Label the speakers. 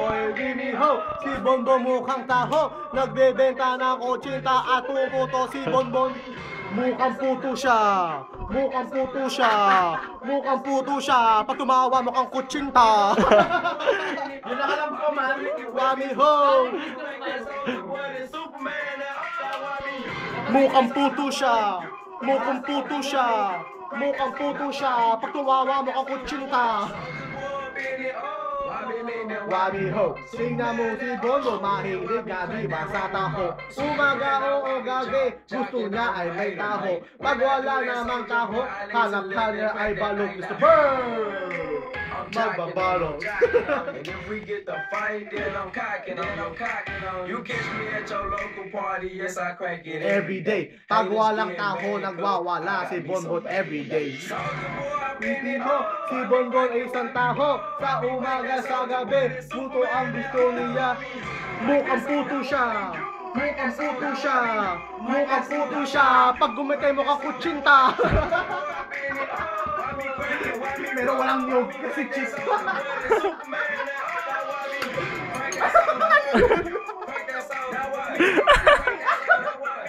Speaker 1: boy Jimmy Ho. Si Bonbon mukhang taho, nagbebenta ng kotsinta at pumuto si Bonbon. Mukhang puto siya, mukhang puto siya, mukhang puto siya. Pag tumawa mukhang kutsinta.
Speaker 2: Yun lang alam ko, man.
Speaker 1: Wami Ho. Mukhang puto siya, mukhang puto siya, mukhang puto siya. Pag tumawa mukhang kutsinta. Wami Ho. Tingnan mo si Bonbon, mahilig gabi ba sa taho. Umaga o gabi, gusto niya ay may taho. Pag wala namang taho, hanap niya ay balong. Mr. Bird! Magbabalong.
Speaker 3: And if we get the fight, then I'm cocking on. You catch me at your local party, yes I crack it
Speaker 1: Every day, pag walang taho, nagwawala si Bonbon every day. Hindi ho, si Bonbon ay isang taho. Sa umaga, sa gabi, puto ang gusto niya. Mukhang puto siya, mukhang puto siya, mukhang puto siya. Pag gumitay mo ka kutsinta. Pero walang nyog kasi cheese.